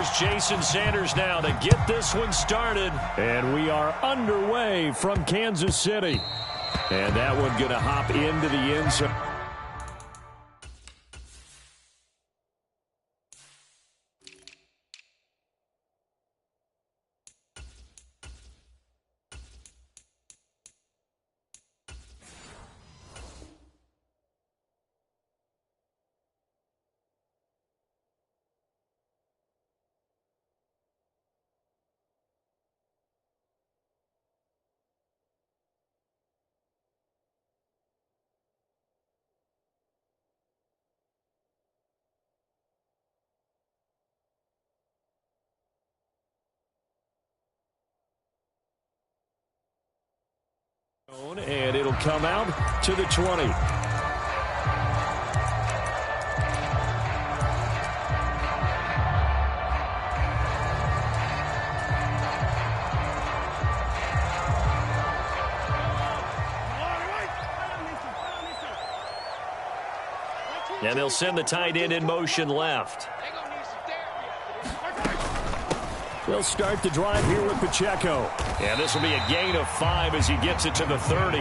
Here's Jason Sanders now to get this one started. And we are underway from Kansas City. And that one going to hop into the end zone. And it'll come out to the 20. And they'll send the tight end in motion left. They'll start the drive here with Pacheco. And this will be a gain of 5 as he gets it to the 30.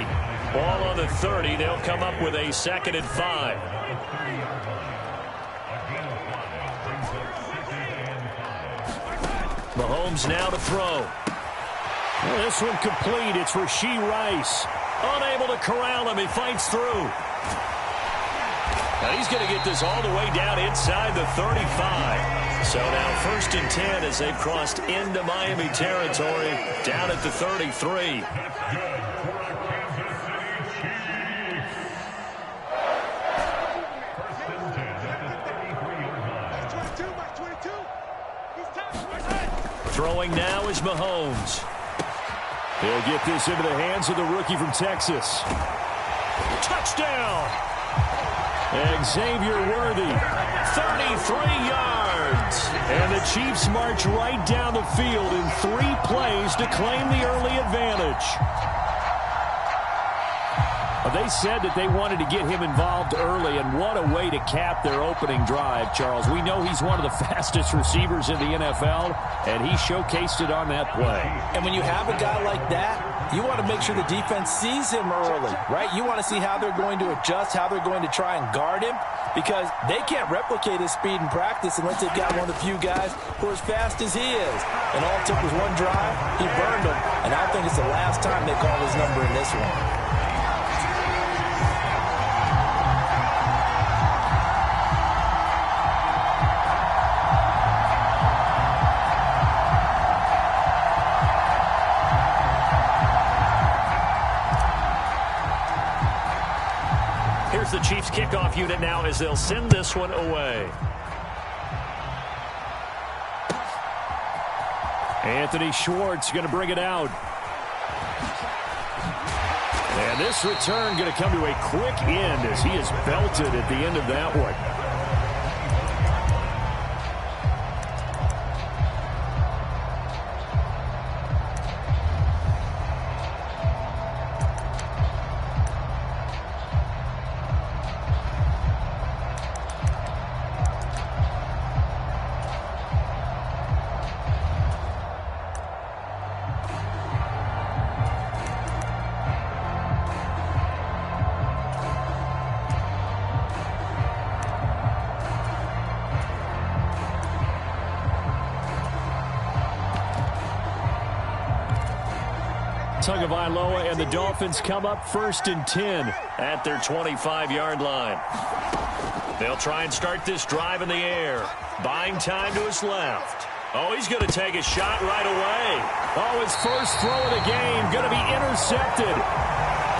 Ball on the 30. They'll come up with a 2nd and 5. Mahomes now to throw. Well, this one complete. It's Rashee Rice. Unable to corral him. He fights through. Now he's going to get this all the way down inside the 35. So now 1st and 10 as they've crossed into Miami territory down at the 33. Throwing now is Mahomes. He'll get this into the hands of the rookie from Texas. Touchdown! Xavier Worthy. 33 yards. And the Chiefs march right down the field in 3 plays to claim the early advantage. They said that they wanted to get him involved early, and what a way to cap their opening drive, Charles. We know he's one of the fastest receivers in the NFL, and he showcased it on that play. And when you have a guy like that, you want to make sure the defense sees him early, right? You want to see how they're going to adjust, how they're going to try and guard him, because they can't replicate his speed in practice unless they've got one of the few guys who are as fast as he is. And all it took was one drive. He burned him, and I think it's the last time they call his number in this one. The Chiefs kickoff unit now as they'll send this one away. Anthony Schwartz going to bring it out. And this return going to come to a quick end as he is belted at the end of that one. Tagovailoa and the Dolphins come up 1st and 10 at their 25-yard line. They'll try and start this drive in the air. Buying time to his left. Oh, he's going to take a shot right away. Oh, his first throw of the game going to be intercepted.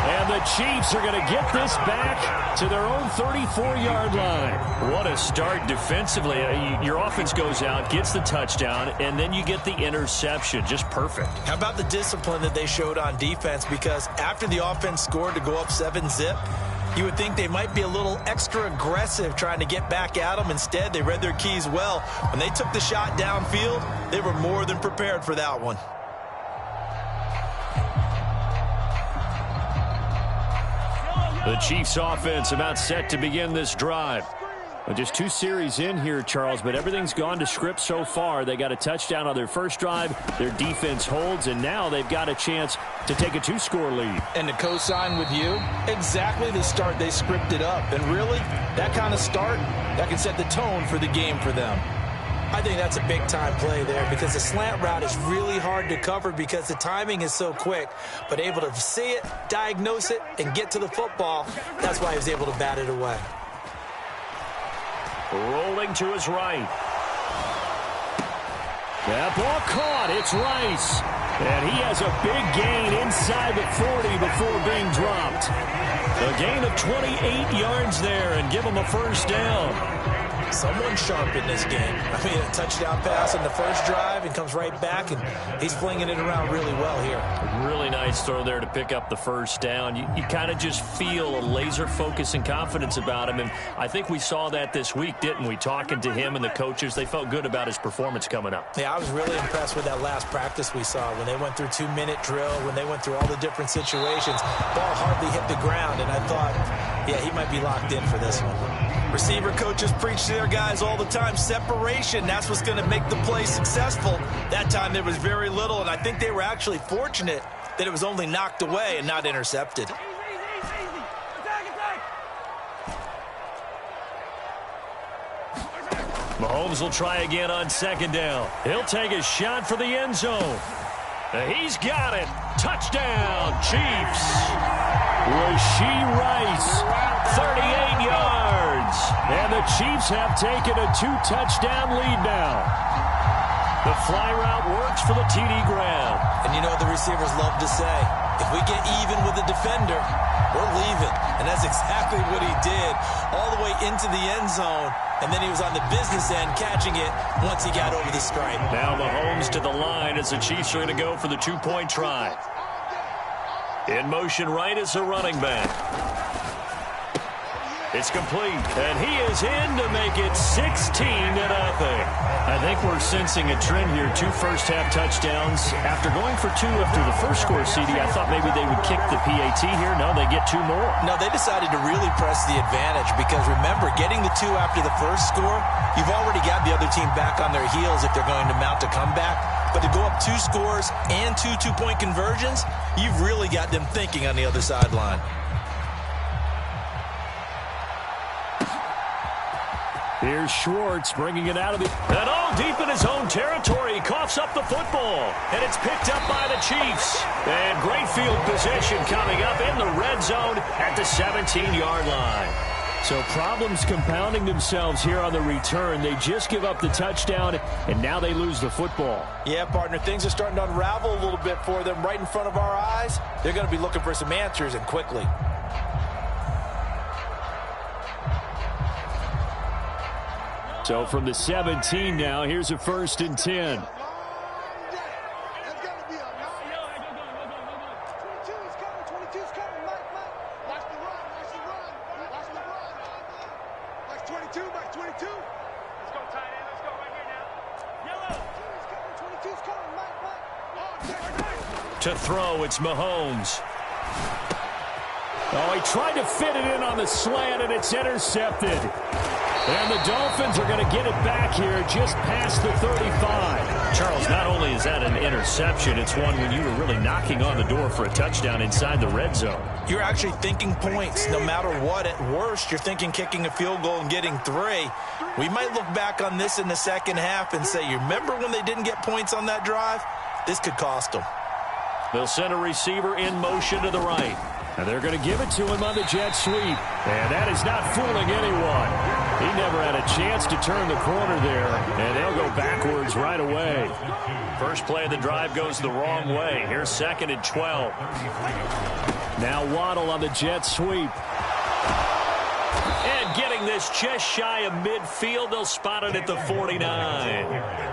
And the Chiefs are going to get this back to their own 34-yard line. What a start defensively. Your offense goes out, gets the touchdown, and then you get the interception. Just perfect. How about the discipline that they showed on defense? Because after the offense scored to go up 7-zip, you would think they might be a little extra aggressive trying to get back at them. Instead, they read their keys well. When they took the shot downfield, they were more than prepared for that one. The Chiefs offense about set to begin this drive. Well, just 2 series in here, Charles, but everything's gone to script so far. They got a touchdown on their first drive. Their defense holds, and now they've got a chance to take a 2-score lead. And to co-sign with you, exactly the start they scripted up. And really, that kind of start, that can set the tone for the game for them. I think that's a big-time play there because the slant route is really hard to cover because the timing is so quick. But able to see it, diagnose it, and get to the football, that's why he was able to bat it away. Rolling to his right. That ball caught. It's Rice. And he has a big gain inside the 40 before being dropped. A gain of 28 yards there and give him a first down. Someone sharp in this game. I mean, a touchdown pass on the first drive and comes right back, and he's flinging it around really well here. Really nice throw there to pick up the first down. You kind of just feel a laser focus and confidence about him, and I think we saw that this week, didn't we? Talking to him and the coaches, they felt good about his performance coming up. Yeah, I was really impressed with that last practice we saw when they went through 2-minute drill, when they went through all the different situations. Ball hardly hit the ground, and I thought, yeah, he might be locked in for this one. Receiver coaches preach to their guys all the time. Separation, that's what's going to make the play successful. That time there was very little, and I think they were actually fortunate that it was only knocked away and not intercepted. Mahomes will try again on second down. He'll take a shot for the end zone. He's got it. Touchdown, Chiefs. Rashee Rice, 38 yards. And the Chiefs have taken a 2-touchdown lead now. The fly route works for the TD Graham. And you know what the receivers love to say? If we get even with the defender, we're leaving. And that's exactly what he did all the way into the end zone. And then he was on the business end catching it once he got over the stripe. Now Mahomes to the line as the Chiefs are going to go for the 2-point try. In motion right is the running back. It's complete, and he is in to make it 16-0. I think we're sensing a trend here. 2 first-half touchdowns. After going for 2 after the first score, CD, I thought maybe they would kick the PAT here. No, they get 2 more. No, they decided to really press the advantage because, remember, getting the 2 after the first score, you've already got the other team back on their heels if they're going to mount a comeback. But to go up 2 scores and 2 two-point conversions, you've really got them thinking on the other sideline. Here's Schwartz bringing it out of the... And all deep in his own territory. He coughs up the football. And it's picked up by the Chiefs. And great field position coming up in the red zone at the 17-yard line. So problems compounding themselves here on the return. They just give up the touchdown, and now they lose the football. Yeah, partner, things are starting to unravel a little bit for them right in front of our eyes. They're going to be looking for some answers, and quickly. So from the 17 now, here's a 1st and 10. To throw, it's Mahomes. Oh, he tried to fit it in on the slant, and it's intercepted. And the Dolphins are going to get it back here just past the 35. Charles, not only is that an interception, it's one when you were really knocking on the door for a touchdown inside the red zone. You're actually thinking points no matter what. At worst, you're thinking kicking a field goal and getting 3. We might look back on this in the second half and say, you remember when they didn't get points on that drive? This could cost them. They'll send a receiver in motion to the right. And they're going to give it to him on the jet sweep. And that is not fooling anyone. He never had a chance to turn the corner there. And they'll go backwards right away. First play of the drive goes the wrong way. Here's 2nd and 12. Now Waddle on the jet sweep. And getting this just shy of midfield. They'll spot it at the 49.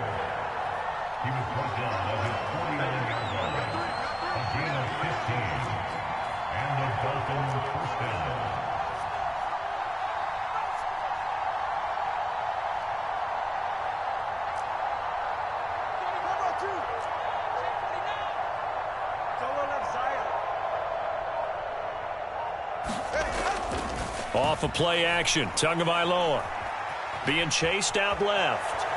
Off of play action, Tagovailoa. being chased out left.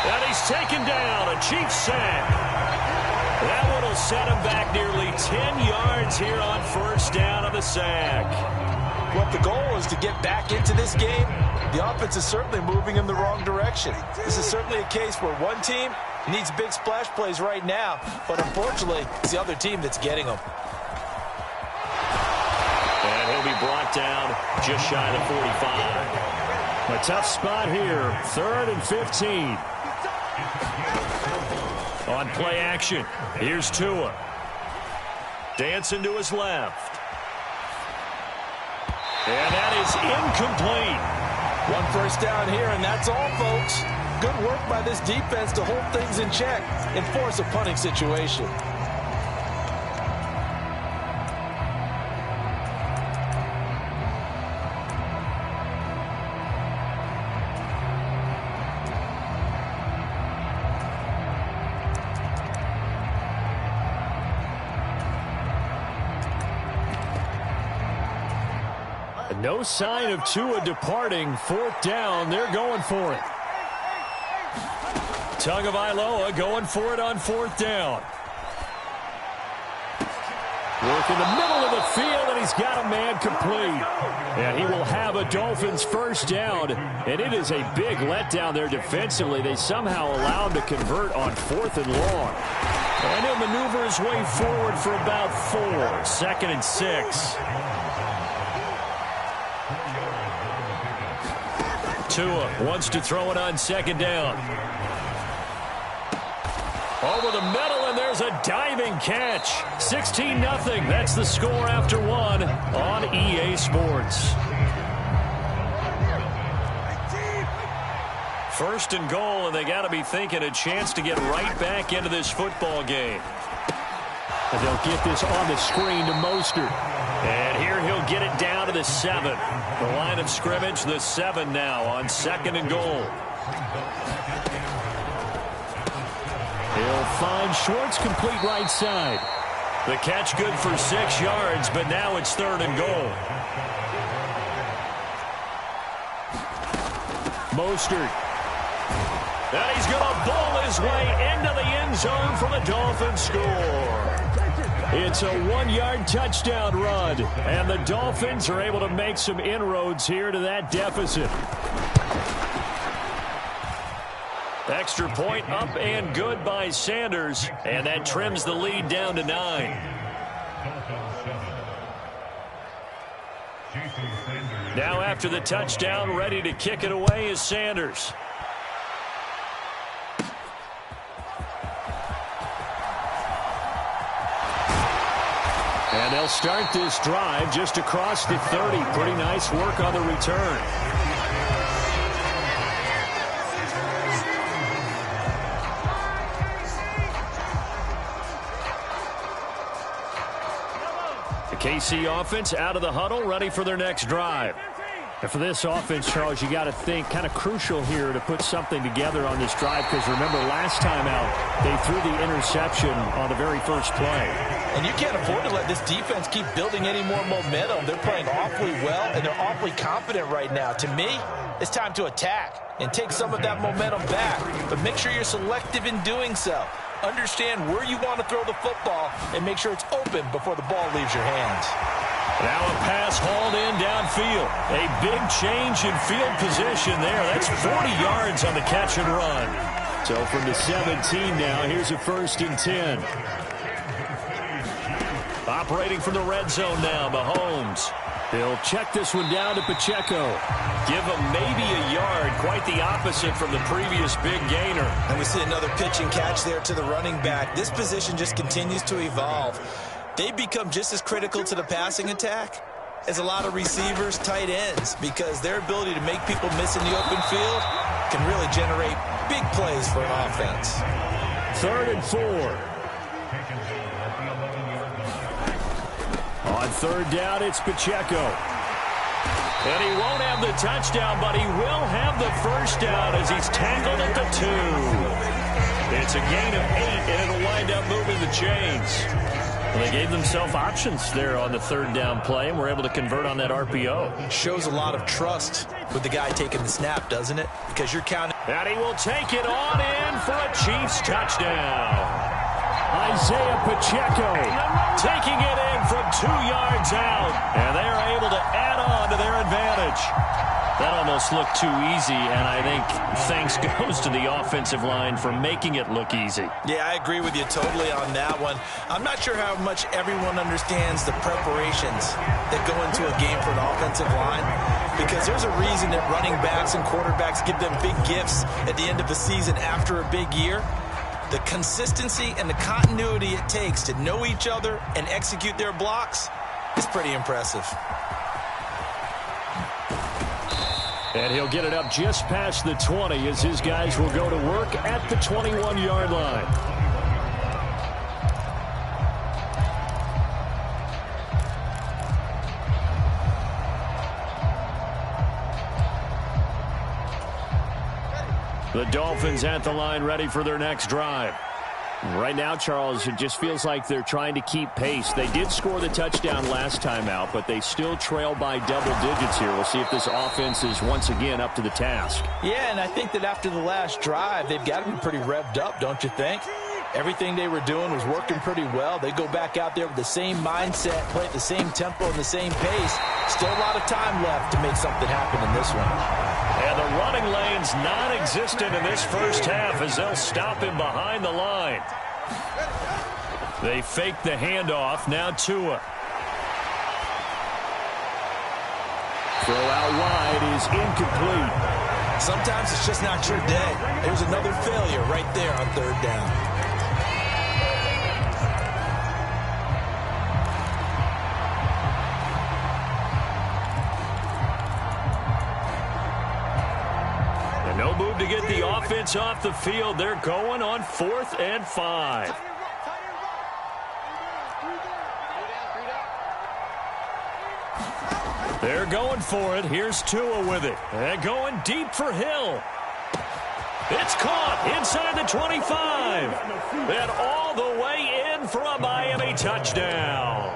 And he's taken down, a Chiefs sack. That one will set him back nearly 10 yards here on first down of the sack. Well, if the goal is to get back into this game, the offense is certainly moving in the wrong direction. This is certainly a case where one team needs big splash plays right now, but unfortunately, it's the other team that's getting them. And he'll be brought down just shy of 45. A tough spot here, 3rd and 15. On play action, here's Tua. Dancing to his left. And that is incomplete. 1 first down here, and that's all, folks. Good work by this defense to hold things in check and force a punting situation. No sign of Tua departing. 4th down. They're going for it. Tagovailoa going for it on 4th down. Work in the middle of the field, and he's got a man complete. And he will have a Dolphins first down, and it is a big letdown there defensively. They somehow allow him to convert on 4th and long. And he'll maneuver his way forward for about 4. 2nd and 6. Tua wants to throw it on 2nd down. Over the middle, and there's a diving catch. 16-0. That's the score after 1 on EA Sports. 1st and goal, and they got to be thinking a chance to get right back into this football game. And they'll get this on the screen to Mostert. And here he'll get it down to the 7. The line of scrimmage, the 7 now on 2nd and goal. He'll find Schwartz complete right side. The catch good for 6 yards, but now it's 3rd and goal. Mostert. And he's going to bowl his way into the end zone for the Dolphins score. It's a 1-yard touchdown run, and the Dolphins are able to make some inroads here to that deficit. Extra point up and good by Sanders, and that trims the lead down to 9. Now after the touchdown, ready to kick it away is Sanders. And they'll start this drive just across the 30. Pretty nice work on the return. The KC offense out of the huddle, ready for their next drive. And for this offense, Charles, you got to think kind of crucial here to put something together on this drive, because remember last time out they threw the interception on the very first play. And you can't afford to let this defense keep building any more momentum. They're playing awfully well, and they're awfully confident right now. To me, it's time to attack and take some of that momentum back, but make sure you're selective in doing so. Understand where you want to throw the football and make sure it's open before the ball leaves your hands. Now a pass hauled in downfield. A big change in field position there. That's 40 yards on the catch and run. So from the 17 now, here's a 1st and 10. Operating from the red zone now, Mahomes. They'll check this one down to Pacheco. Give him maybe a yard, quite the opposite from the previous big gainer. And we see another pitch and catch there to the running back. This position just continues to evolve. They become just as critical to the passing attack as a lot of receivers, tight ends, because their ability to make people miss in the open field can really generate big plays for an offense. 3rd and 4. On 3rd down, it's Pacheco. And he won't have the touchdown, but he will have the first down as he's tackled at the 2. It's a gain of 8, and it'll wind up moving the chains. They gave themselves options there on the third down play and were able to convert on that RPO. Shows a lot of trust with the guy taking the snap, doesn't it? Because you're counting. And he will take it on in for a Chiefs touchdown. Isaiah Pacheco taking it in from 2 yards out. And they are able to add on to their advantage. That almost looked too easy, and I think thanks goes to the offensive line for making it look easy. Yeah, I agree with you totally on that one. I'm not sure how much everyone understands the preparations that go into a game for an offensive line, because there's a reason that running backs and quarterbacks give them big gifts at the end of the season after a big year. The consistency and the continuity it takes to know each other and execute their blocks is pretty impressive. And he'll get it up just past the 20 as his guys will go to work at the 21-yard line. The Dolphins at the line ready for their next drive. Right now, Charles, it just feels like they're trying to keep pace. They did score the touchdown last time out, but they still trail by double digits here. We'll see if this offense is once again up to the task. Yeah, and I think that after the last drive, they've got to be pretty revved up, don't you think? Everything they were doing was working pretty well. They go back out there with the same mindset, play at the same tempo and the same pace. Still a lot of time left to make something happen in this one. And the running lane's non-existent in this first half as they'll stop him behind the line. They fake the handoff. Now Tua. Throw out wide is incomplete. Sometimes it's just not your day. There's another failure right there on third down. No move to get the offense off the field. They're going on 4th and 5. They're going for it. Here's Tua with it. They're going deep for Hill. It's caught inside the 25. And all the way in for a Miami touchdown.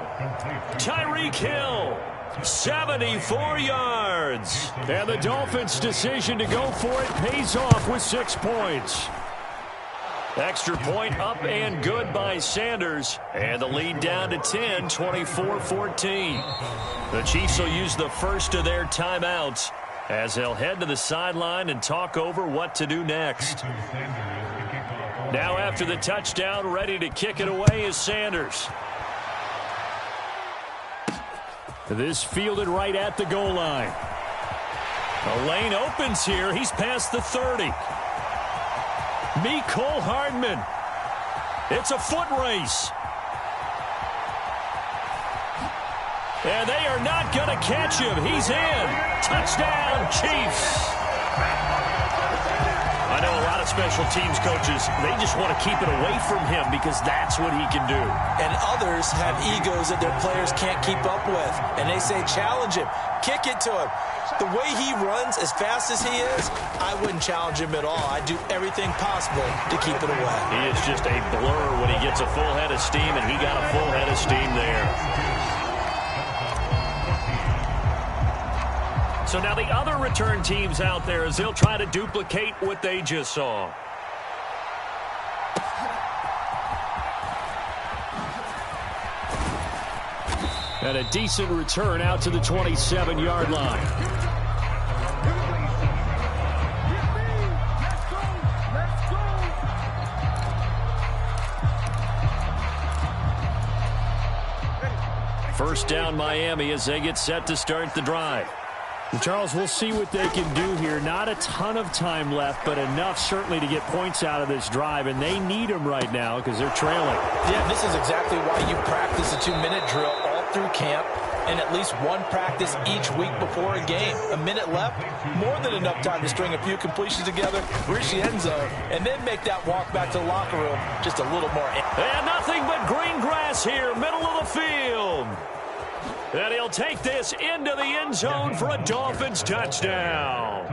Tyreek Hill. 74 yards. And the Dolphins' decision to go for it pays off with 6 points. Extra point up and good by Sanders. And the lead down to 10, 24-14. The Chiefs will use the first of their timeouts as they'll head to the sideline and talk over what to do next. Now after the touchdown, ready to kick it away is Sanders. This fielded right at the goal line. The lane opens here. He's past the 30. Mecole Hardman. It's a foot race. And they are not going to catch him. He's in. Touchdown, Chiefs. I know a lot of special teams coaches, they just want to keep it away from him because that's what he can do. And others have egos that their players can't keep up with. And they say, challenge him. Kick it to him. The way he runs as fast as he is, I wouldn't challenge him at all. I'd do everything possible to keep it away. He is just a blur when he gets a full head of steam, and he got a full head of steam there. So now the other return teams out there as they'll try to duplicate what they just saw. And a decent return out to the 27-yard line. First down Miami as they get set to start the drive. Charles, we'll see what they can do here. Not a ton of time left, but enough certainly to get points out of this drive, and they need them right now because they're trailing. Yeah, this is exactly why you practice a 2-minute drill all through camp and at least one practice each week before a game. A minute left, more than enough time to string a few completions together, reach the end zone, and then make that walk back to the locker room just a little more. And nothing but green grass here, middle of the field. And he'll take this into the end zone for a Dolphins touchdown.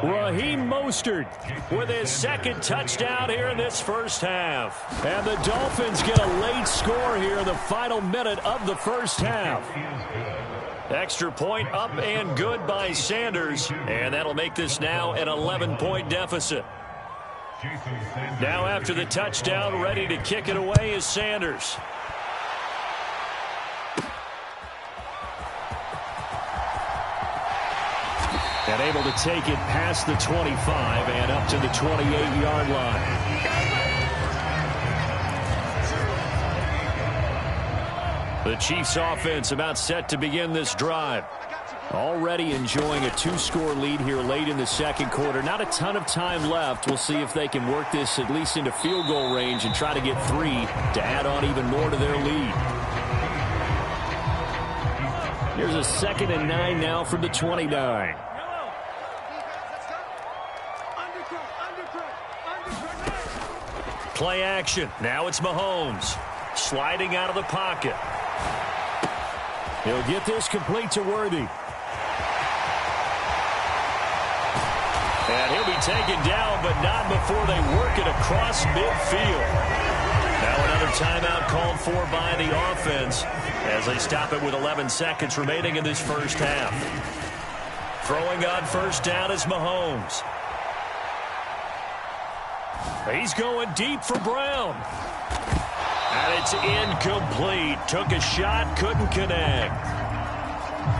Raheem Mostert with his second touchdown here in this first half. And the Dolphins get a late score here in the final minute of the first half. Extra point up and good by Sanders. And that'll make this now an 11-point deficit. Now after the touchdown, ready to kick it away is Sanders. And able to take it past the 25 and up to the 28-yard line. The Chiefs offense about set to begin this drive. Already enjoying a 2-score lead here late in the second quarter. Not a ton of time left. We'll see if they can work this at least into field goal range and try to get 3 to add on even more to their lead. Here's a 2nd and 9 now from the 29. Play action. Now it's Mahomes. Sliding out of the pocket. He'll get this complete to Worthy. And he'll be taken down, but not before they work it across midfield. Now another timeout called for by the offense as they stop it with 11 seconds remaining in this first half. Throwing on first down is Mahomes. He's going deep for Brown. And it's incomplete. Took a shot, couldn't connect.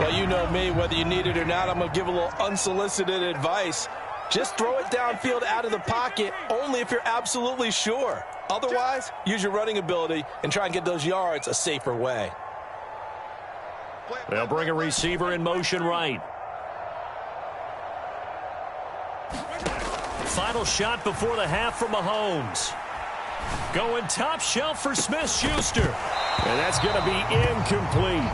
Well, you know me, whether you need it or not, I'm going to give a little unsolicited advice. Just throw it downfield out of the pocket, only if you're absolutely sure. Otherwise, use your running ability and try and get those yards a safer way. They'll bring a receiver in motion right. Final shot before the half from Mahomes. Going top shelf for Smith-Schuster. And that's going to be incomplete.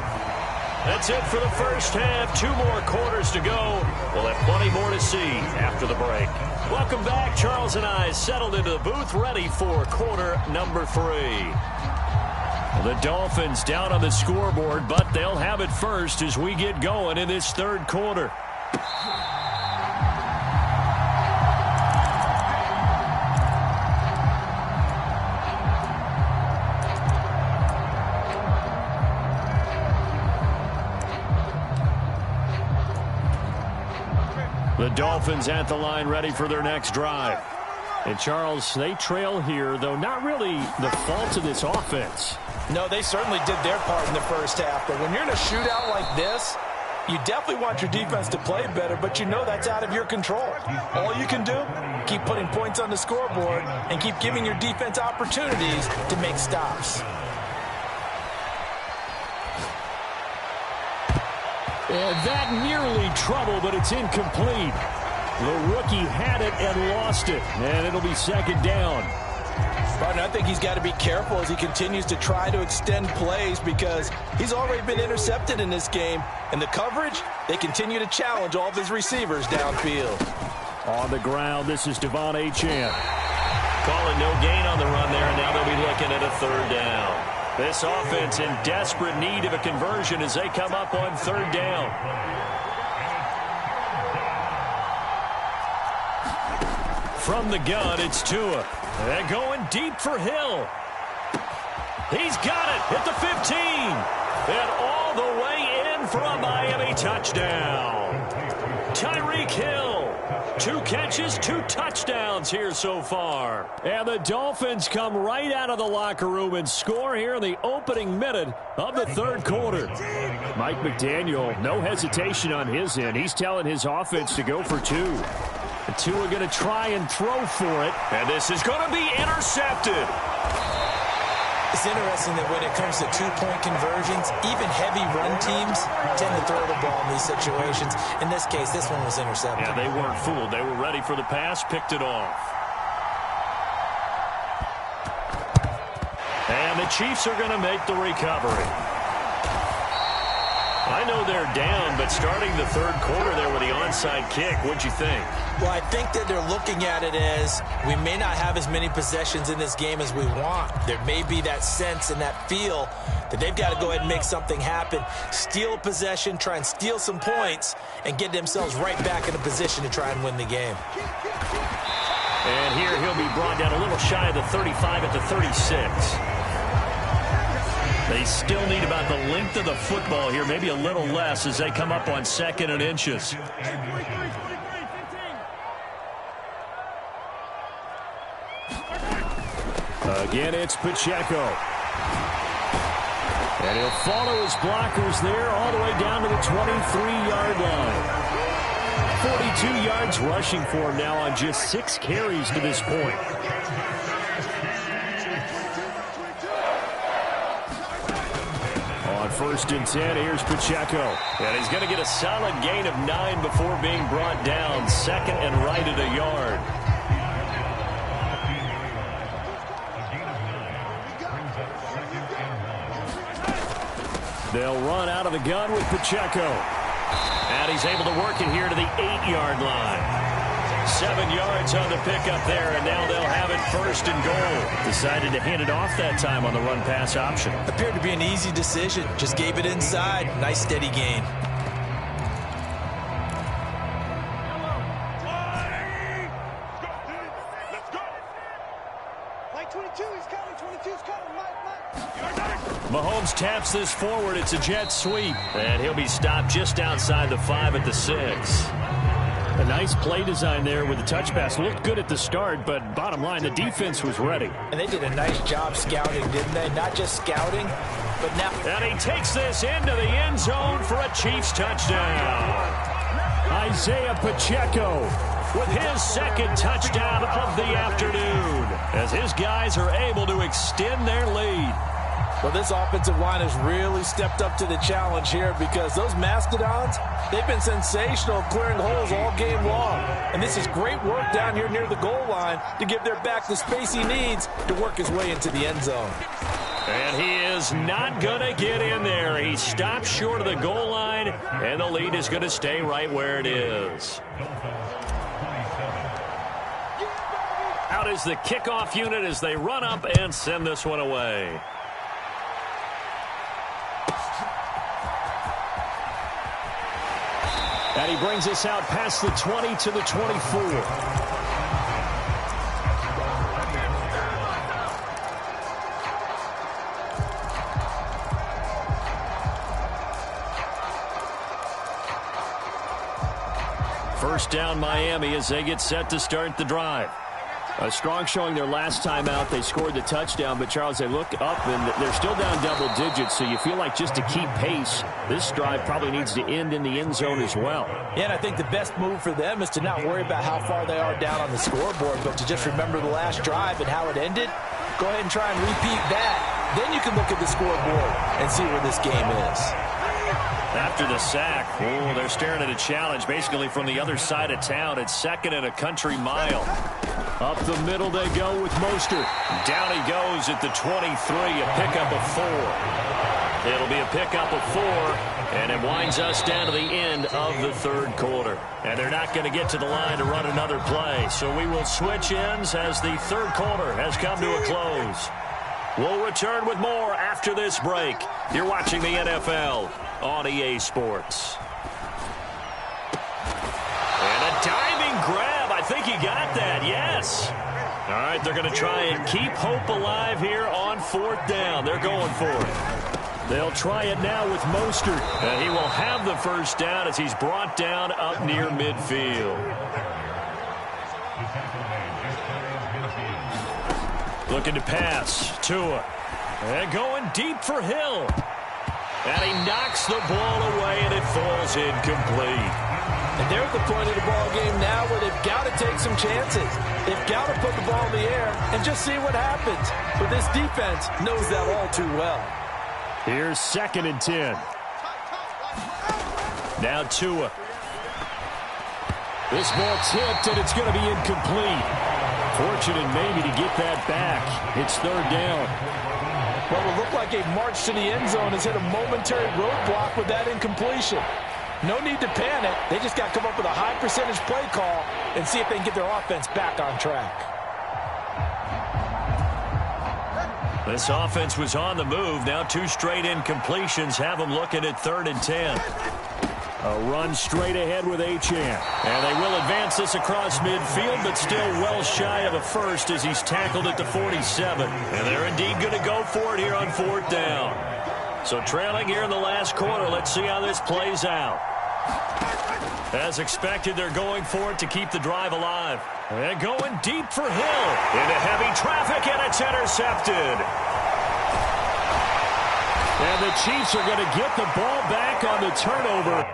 That's it for the first half. 2 more quarters to go. We'll have plenty more to see after the break. Welcome back. Charles and I settled into the booth ready for quarter number 3. The Dolphins down on the scoreboard, but they'll have it first as we get going in this third quarter. The Dolphins at the line ready for their next drive. And Charles, they trail here, though not really the fault of this offense. No, they certainly did their part in the first half. But when you're in a shootout like this, you definitely want your defense to play better, but you know that's out of your control. All you can do, keep putting points on the scoreboard and keep giving your defense opportunities to make stops. And that nearly trouble, but it's incomplete. The rookie had it and lost it, and it'll be second down. Partner, I think he's got to be careful as he continues to try to extend plays because he's already been intercepted in this game. And the coverage, they continue to challenge all of his receivers downfield. On the ground, this is Devon Achane. Calling no gain on the run there, and now they'll be looking at a third down. This offense in desperate need of a conversion as they come up on third down. From the gun, it's Tua. They're going deep for Hill. He's got it at the 15. And all the way in for a Miami touchdown. Tyreek Hill. 2 catches, 2 touchdowns here so far. And the Dolphins come right out of the locker room and score here in the opening minute of the third quarter. Mike McDaniel, no hesitation on his end. He's telling his offense to go for 2. The 2 are going to try and throw for it. And this is going to be intercepted. It's interesting that when it comes to 2-point conversions, even heavy run teams tend to throw the ball in these situations. In this case, this one was intercepted. Yeah, they weren't fooled. They were ready for the pass, picked it off. And the Chiefs are going to make the recovery. I know they're down, but starting the third quarter there with the onside kick, what'd you think? Well, I think that they're looking at it as we may not have as many possessions in this game as we want. There may be that sense and that feel that they've got to go ahead and make something happen, steal a possession, try and steal some points, and get themselves right back in a position to try and win the game. And here he'll be brought down a little shy of the 35 at the 36. They still need about the length of the football here, maybe a little less as they come up on 2nd and inches. Again, it's Pacheco. And he'll follow his blockers there all the way down to the 23-yard line. 42 yards rushing for him now on just 6 carries to this point. On 1st and 10, here's Pacheco. And he's going to get a solid gain of 9 before being brought down. 2nd and right at a yard. They'll run out of the gun with Pacheco. And he's able to work it here to the 8-yard line. 7 yards on the pickup there, and now they'll have it 1st and goal. Decided to hand it off that time on the run-pass option. Appeared to be an easy decision. Just gave it inside. Nice steady gain. Mahomes taps this forward. It's a jet sweep. And he'll be stopped just outside the 5 at the 6. A nice play design there with the touch pass. Looked good at the start, but bottom line, the defense was ready. And they did a nice job scouting, didn't they? Not just scouting, but now. And he takes this into the end zone for a Chiefs touchdown. Isaiah Pacheco with his 2nd touchdown of the afternoon, as his guys are able to extend their lead. Well, this offensive line has really stepped up to the challenge here because those Mastodons, they've been sensational clearing holes all game long. And this is great work down here near the goal line to give their back the space he needs to work his way into the end zone. And he is not going to get in there. He stops short of the goal line, and the lead is going to stay right where it is. Out is the kickoff unit as they run up and send this one away. And he brings us out past the 20 to the 24. First down Miami as they get set to start the drive. A strong showing their last time out. They scored the touchdown, but, Charles, they look up, and they're still down double digits, so you feel like just to keep pace, this drive probably needs to end in the end zone as well. Yeah, and I think the best move for them is to not worry about how far they are down on the scoreboard, but to just remember the last drive and how it ended. Go ahead and try and repeat that. Then you can look at the scoreboard and see where this game is. After the sack, they're staring at a challenge basically from the other side of town. It's 2nd and a country mile. Up the middle they go with Mostert. Down he goes at the 23, a pickup of 4. It'll be a pickup of 4, and it winds us down to the end of the third quarter. And they're not going to get to the line to run another play, so we will switch ends as the third quarter has come to a close. We'll return with more after this break. You're watching the NFL on EA Sports. And a diving grab. I think he got that, yes. All right, they're going to try and keep hope alive here on 4th down. They're going for it. They'll try it now with Mostert. And he will have the first down as he's brought down up near midfield. Looking to pass. Tua. And going deep for Hill. And he knocks the ball away, and it falls incomplete. And they're at the point of the ball game now where they've got to take some chances. They've got to put the ball in the air and just see what happens. But this defense knows that all too well. Here's 2nd and 10. Now Tua. This ball tipped, and it's going to be incomplete. Fortunate maybe to get that back. It's 3rd down. What will look like a march to the end zone has hit a momentary roadblock with that incompletion. No need to panic. They just got to come up with a high percentage play call and see if they can get their offense back on track. This offense was on the move. Now 2 straight incompletions have them looking at 3rd and 10. A run straight ahead with Achane. And they will advance this across midfield, but still well shy of a first as he's tackled at the 47. And they're indeed going to go for it here on 4th down. So trailing here in the last quarter. Let's see how this plays out. As expected, they're going for it to keep the drive alive. And going deep for Hill. Into heavy traffic, and it's intercepted. And the Chiefs are going to get the ball back on the turnover.